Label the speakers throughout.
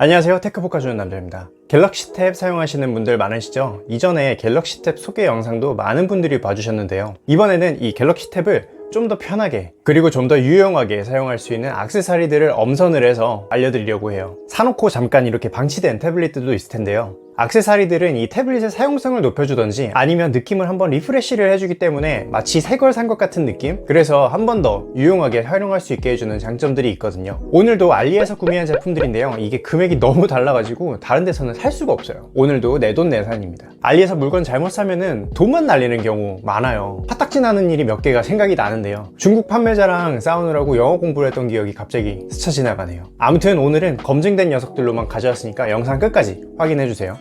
Speaker 1: 안녕하세요, 테크포카 주는 남자입니다. 갤럭시 탭 사용하시는 분들 많으시죠? 이전에 갤럭시 탭 소개 영상도 많은 분들이 봐주셨는데요, 이번에는 이 갤럭시 탭을 좀 더 편하게 그리고 좀 더 유용하게 사용할 수 있는 액세서리들을 엄선을 해서 알려드리려고 해요. 사놓고 잠깐 이렇게 방치된 태블릿들도 있을 텐데요, 액세서리들은 이 태블릿의 사용성을 높여주던지 아니면 느낌을 한번 리프레시를 해주기 때문에 마치 새 걸 산 것 같은 느낌? 그래서 한 번 더 유용하게 활용할 수 있게 해주는 장점들이 있거든요. 오늘도 알리에서 구매한 제품들인데요, 이게 금액이 너무 달라가지고 다른 데서는 살 수가 없어요. 오늘도 내돈내산입니다. 알리에서 물건 잘못 사면은 돈만 날리는 경우 많아요. 화딱지 나는 일이 몇 개가 생각이 나는데요, 중국 판매자랑 싸우느라고 영어 공부를 했던 기억이 갑자기 스쳐 지나가네요. 아무튼 오늘은 검증된 녀석들로만 가져왔으니까 영상 끝까지 확인해주세요.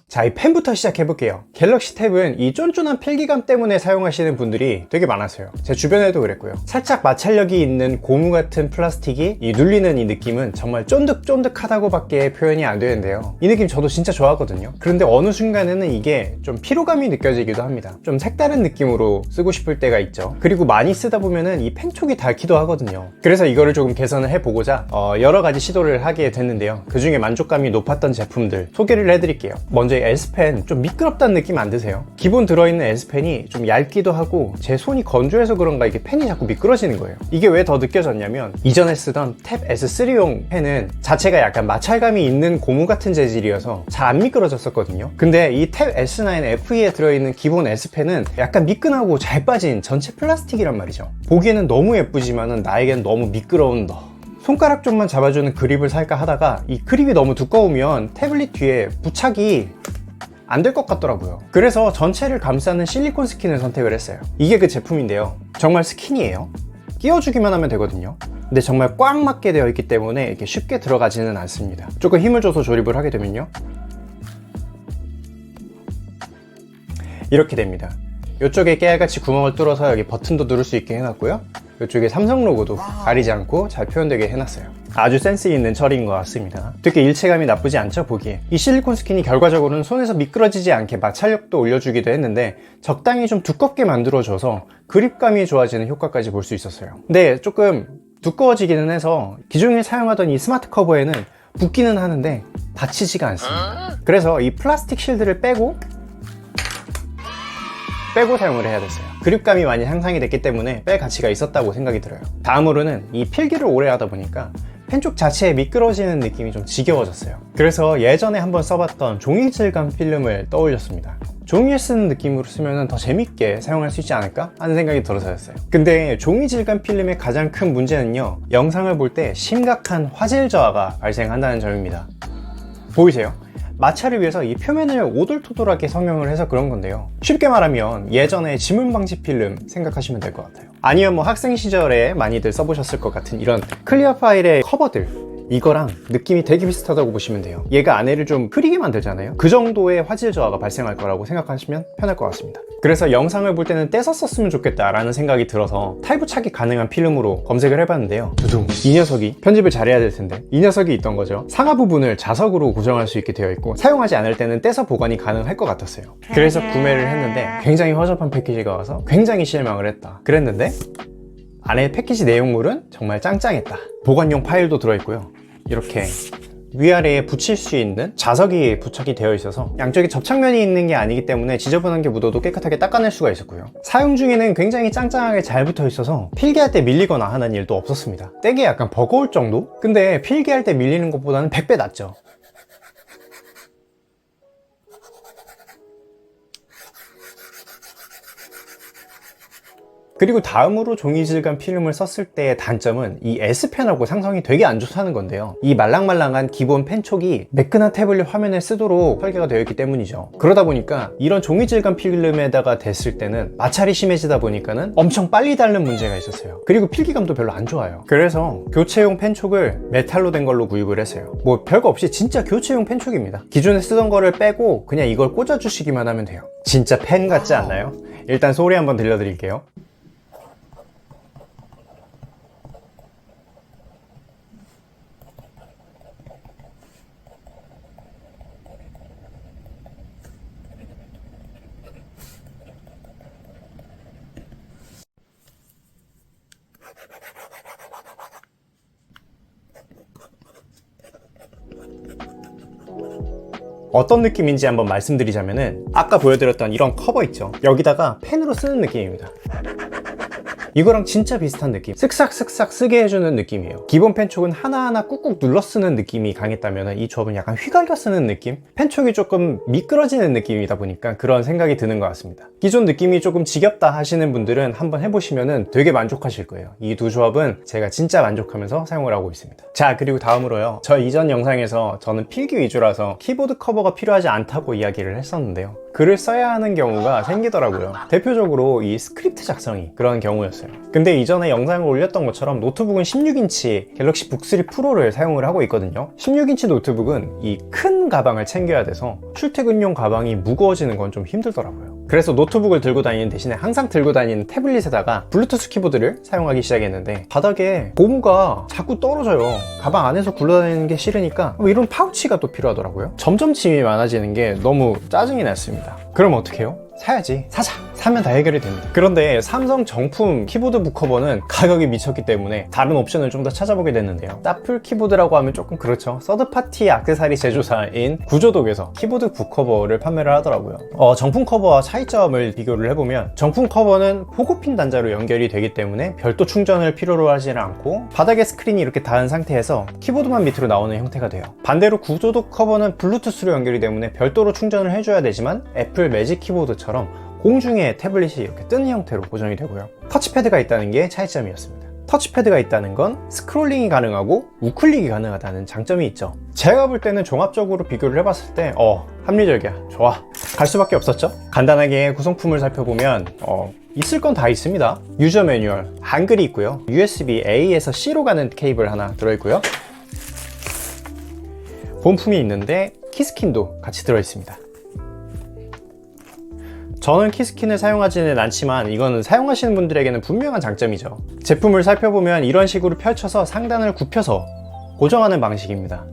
Speaker 1: 자, 이 펜부터 시작해볼게요. 갤럭시 탭은 이 쫀쫀한 필기감 때문에 사용하시는 분들이 되게 많았어요. 제 주변에도 그랬고요. 살짝 마찰력이 있는 고무 같은 플라스틱이 이 눌리는 이 느낌은 정말 쫀득쫀득하다고 밖에 표현이 안 되는데요, 이 느낌 저도 진짜 좋아하거든요. 그런데 어느 순간에는 이게 좀 피로감이 느껴지기도 합니다. 좀 색다른 느낌으로 쓰고 싶을 때가 있죠. 그리고 많이 쓰다 보면은 이 펜촉이 닳기도 하거든요. 그래서 이거를 조금 개선을 해보고자 여러 가지 시도를 하게 됐는데요, 그 중에 만족감이 높았던 제품들 소개를 해드릴게요. 먼저 S펜, 좀 미끄럽다는 느낌 안 드세요? 기본 들어있는 S펜이 좀 얇기도 하고 제 손이 건조해서 그런가 이게 펜이 자꾸 미끄러지는 거예요. 이게 왜 더 느껴졌냐면, 이전에 쓰던 탭 S3용 펜은 자체가 약간 마찰감이 있는 고무 같은 재질이어서 잘 안 미끄러졌었거든요. 근데 이 탭 S9 FE에 들어있는 기본 S펜은 약간 미끈하고 잘 빠진 전체 플라스틱이란 말이죠. 보기에는 너무 예쁘지만은 나에겐 너무 미끄러운 손가락 쪽만 잡아주는 그립을 살까 하다가 이 그립이 너무 두꺼우면 태블릿 뒤에 부착이 안 될 것 같더라고요. 그래서 전체를 감싸는 실리콘 스킨을 선택을 했어요. 이게 그 제품인데요, 정말 스킨이에요. 끼워주기만 하면 되거든요. 근데 정말 꽉 맞게 되어 있기 때문에 이렇게 쉽게 들어가지는 않습니다. 조금 힘을 줘서 조립을 하게 되면요, 이렇게 됩니다. 이쪽에 깨알같이 구멍을 뚫어서 여기 버튼도 누를 수 있게 해놨고요, 이쪽에 삼성 로고도 가리지 않고 잘 표현되게 해놨어요. 아주 센스 있는 처리인 것 같습니다. 되게 일체감이 나쁘지 않죠, 보기에. 이 실리콘 스킨이 결과적으로는 손에서 미끄러지지 않게 마찰력도 올려주기도 했는데 적당히 좀 두껍게 만들어줘서 그립감이 좋아지는 효과까지 볼 수 있었어요. 근데 조금 두꺼워지기는 해서 기존에 사용하던 이 스마트 커버에는 붙기는 하는데 닫히지가 않습니다. 그래서 이 플라스틱 실드를 빼고 사용을 해야 됐어요. 그립감이 많이 향상이 됐기 때문에 뺄 가치가 있었다고 생각이 들어요. 다음으로는 이 필기를 오래 하다 보니까 펜쪽 자체에 미끄러지는 느낌이 좀 지겨워졌어요. 그래서 예전에 한번 써봤던 종이 질감 필름을 떠올렸습니다. 종이에 쓰는 느낌으로 쓰면 더 재밌게 사용할 수 있지 않을까 하는 생각이 들어서였어요. 근데 종이 질감 필름의 가장 큰 문제는요, 영상을 볼 때 심각한 화질 저하가 발생한다는 점입니다. 보이세요? 마찰을 위해서 이 표면을 오돌토돌하게 성형을 해서 그런 건데요, 쉽게 말하면 예전에 지문 방지 필름 생각하시면 될 것 같아요. 아니면 뭐 학생 시절에 많이들 써보셨을 것 같은 이런 클리어 파일의 커버들, 이거랑 느낌이 되게 비슷하다고 보시면 돼요. 얘가 안에를 좀 흐리게 만들잖아요. 그 정도의 화질 저하가 발생할 거라고 생각하시면 편할 것 같습니다. 그래서 영상을 볼 때는 떼서 썼으면 좋겠다라는 생각이 들어서 탈부착이 가능한 필름으로 검색을 해봤는데요, 두둥, 이 녀석이 편집을 잘해야 될 텐데 이 녀석이 있던 거죠. 상하 부분을 자석으로 고정할 수 있게 되어 있고 사용하지 않을 때는 떼서 보관이 가능할 것 같았어요. 그래서 구매를 했는데 굉장히 허접한 패키지가 와서 굉장히 실망을 했다. 그랬는데 안에 패키지 내용물은 정말 짱짱했다. 보관용 파일도 들어있고요, 이렇게 위아래에 붙일 수 있는 자석이 부착이 되어 있어서 양쪽에 접착면이 있는 게 아니기 때문에 지저분한 게 묻어도 깨끗하게 닦아낼 수가 있었고요, 사용 중에는 굉장히 짱짱하게 잘 붙어 있어서 필기할 때 밀리거나 하는 일도 없었습니다. 떼기 약간 버거울 정도? 근데 필기할 때 밀리는 것보다는 100배 낫죠. 그리고 다음으로 종이 질감 필름을 썼을 때의 단점은 이 S펜하고 상성이 되게 안 좋다는 건데요, 이 말랑말랑한 기본 펜촉이 매끈한 태블릿 화면에 쓰도록 설계가 되어 있기 때문이죠. 그러다 보니까 이런 종이 질감 필름에다가 댔을 때는 마찰이 심해지다 보니까는 엄청 빨리 닳는 문제가 있었어요. 그리고 필기감도 별로 안 좋아요. 그래서 교체용 펜촉을 메탈로 된 걸로 구입을 했어요. 뭐 별거 없이 진짜 교체용 펜촉입니다. 기존에 쓰던 거를 빼고 그냥 이걸 꽂아주시기만 하면 돼요. 진짜 펜 같지 않나요? 일단 소리 한번 들려드릴게요. 어떤 느낌인지 한번 말씀드리자면은 아까 보여드렸던 이런 커버 있죠, 여기다가 펜으로 쓰는 느낌입니다. 이거랑 진짜 비슷한 느낌, 쓱싹쓱싹 쓰게 해주는 느낌이에요. 기본 펜촉은 하나하나 꾹꾹 눌러 쓰는 느낌이 강했다면 이 조합은 약간 휘갈겨 쓰는 느낌? 펜촉이 조금 미끄러지는 느낌이다 보니까 그런 생각이 드는 것 같습니다. 기존 느낌이 조금 지겹다 하시는 분들은 한번 해보시면 되게 만족하실 거예요. 이 두 조합은 제가 진짜 만족하면서 사용을 하고 있습니다. 자, 그리고 다음으로요, 저 이전 영상에서 저는 필기 위주라서 키보드 커버가 필요하지 않다고 이야기를 했었는데요, 글을 써야 하는 경우가 생기더라고요. 대표적으로 이 스크립트 작성이 그런 경우였어요. 근데 이전에 영상을 올렸던 것처럼 노트북은 16인치 갤럭시 북3 프로를 사용을 하고 있거든요. 16인치 노트북은 이 큰 가방을 챙겨야 돼서 출퇴근용 가방이 무거워지는 건 좀 힘들더라고요. 그래서 노트북을 들고 다니는 대신에 항상 들고 다니는 태블릿에다가 블루투스 키보드를 사용하기 시작했는데 바닥에 고무가 자꾸 떨어져요. 가방 안에서 굴러다니는 게 싫으니까 이런 파우치가 또 필요하더라고요. 점점 짐이 많아지는 게 너무 짜증이 났습니다. 그럼 어떻게 해요? 사야지. 사자. 사면 다 해결이 됩니다. 그런데 삼성 정품 키보드 북커버는 가격이 미쳤기 때문에 다른 옵션을 좀 더 찾아보게 됐는데요, 따플 키보드라고 하면 조금 그렇죠. 서드파티 액세서리 제조사인 구조독에서 키보드 북커버를 판매를 하더라고요. 정품 커버와 차이점을 비교를 해보면, 정품 커버는 포고핀 단자로 연결이 되기 때문에 별도 충전을 필요로 하지는 않고 바닥에 스크린이 이렇게 닿은 상태에서 키보드만 밑으로 나오는 형태가 돼요. 반대로 구조독 커버는 블루투스로 연결이 때문에 별도로 충전을 해줘야 되지만 애플 매직 키보드처럼 공중에 태블릿이 이렇게 뜨는 형태로 고정이 되고요. 터치패드가 있다는 게 차이점이었습니다. 터치패드가 있다는 건 스크롤링이 가능하고 우클릭이 가능하다는 장점이 있죠. 제가 볼 때는 종합적으로 비교를 해봤을 때 합리적이야, 좋아, 갈 수밖에 없었죠. 간단하게 구성품을 살펴보면 있을 건 다 있습니다. 유저 매뉴얼, 한글이 있고요, USB-A에서 C로 가는 케이블 하나 들어있고요, 본품이 있는데 키스킨도 같이 들어있습니다. 저는 키스킨을 사용하지는 않지만 이거는 사용하시는 분들에게는 분명한 장점이죠. 제품을 살펴보면 이런 식으로 펼쳐서 상단을 굽혀서 고정하는 방식입니다.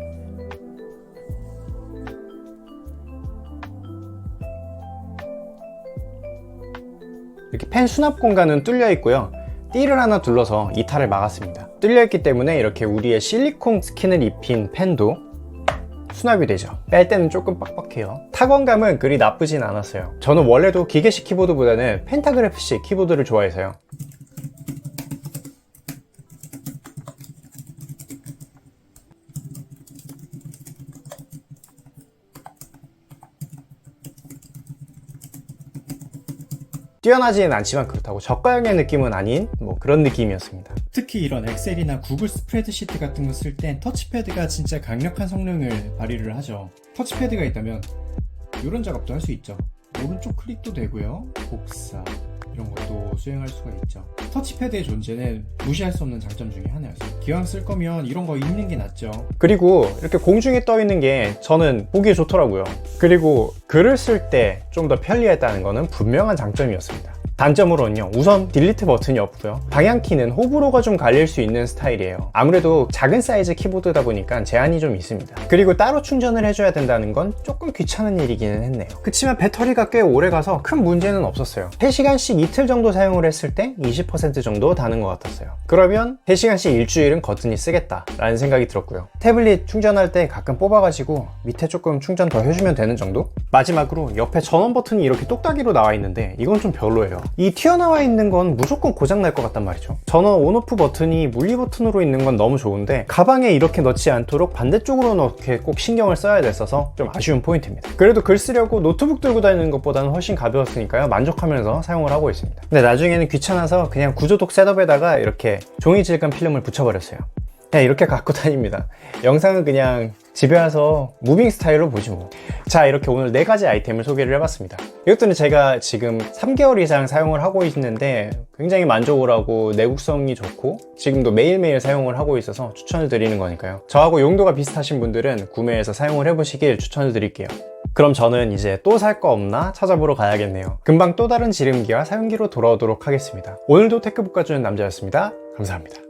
Speaker 1: 이렇게 펜 수납 공간은 뚫려 있고요, 띠를 하나 둘러서 이탈을 막았습니다. 뚫려 있기 때문에 이렇게 우리의 실리콘 스킨을 입힌 펜도 수납이 되죠. 뺄 때는 조금 빡빡해요. 타건감은 그리 나쁘진 않았어요. 저는 원래도 기계식 키보드보다는 펜타그래프식 키보드를 좋아해서요. 뛰어나지는 않지만 그렇다고 저가형의 느낌은 아닌 그런 느낌이었습니다. 특히 이런 엑셀이나 구글 스프레드시트 같은 거 쓸 땐 터치패드가 진짜 강력한 성능을 발휘를 하죠. 터치패드가 있다면 이런 작업도 할 수 있죠. 오른쪽 클릭도 되고요, 복사 이런 것도 수행할 수가 있죠. 터치패드의 존재는 무시할 수 없는 장점 중에 하나였어요. 기왕 쓸 거면 이런 거 있는 게 낫죠. 그리고 이렇게 공중에 떠 있는 게 저는 보기 좋더라고요. 그리고 글을 쓸 때 좀 더 편리했다는 거는 분명한 장점이었습니다. 단점으로는요, 우선 딜리트 버튼이 없고요, 방향키는 호불호가 좀 갈릴 수 있는 스타일이에요. 아무래도 작은 사이즈 키보드다 보니까 제한이 좀 있습니다. 그리고 따로 충전을 해줘야 된다는 건 조금 귀찮은 일이기는 했네요. 그치만 배터리가 꽤 오래 가서 큰 문제는 없었어요. 3시간씩 이틀 정도 사용을 했을 때 20% 정도 다는 것 같았어요. 그러면 3시간씩 일주일은 거뜬히 쓰겠다 라는 생각이 들었고요. 태블릿 충전할 때 가끔 뽑아가지고 밑에 조금 충전 더 해주면 되는 정도? 마지막으로 옆에 전원 버튼이 이렇게 똑딱이로 나와 있는데 이건 좀 별로예요. 이 튀어나와 있는 건 무조건 고장 날 것 같단 말이죠. 전원 온오프 버튼이 물리 버튼으로 있는 건 너무 좋은데 가방에 이렇게 넣지 않도록 반대쪽으로 넣게 꼭 신경을 써야 됐어서 좀 아쉬운 포인트입니다. 그래도 글 쓰려고 노트북 들고 다니는 것보다는 훨씬 가벼웠으니까요, 만족하면서 사용을 하고 있습니다. 근데 나중에는 귀찮아서 그냥 구조독 셋업에다가 이렇게 종이 질감 필름을 붙여버렸어요. 그냥 이렇게 갖고 다닙니다. 영상은 그냥 집에 와서 무빙 스타일로 보지 뭐. 자, 이렇게 오늘 4가지 아이템을 소개를 해봤습니다. 이것들은 제가 지금 3개월 이상 사용을 하고 있는데 굉장히 만족을 하고 내구성이 좋고 지금도 매일매일 사용을 하고 있어서 추천을 드리는 거니까요. 저하고 용도가 비슷하신 분들은 구매해서 사용을 해보시길 추천을 드릴게요. 그럼 저는 이제 또 살 거 없나 찾아보러 가야겠네요. 금방 또 다른 지름기와 사용기로 돌아오도록 하겠습니다. 오늘도 테크북 가주는 남자였습니다. 감사합니다.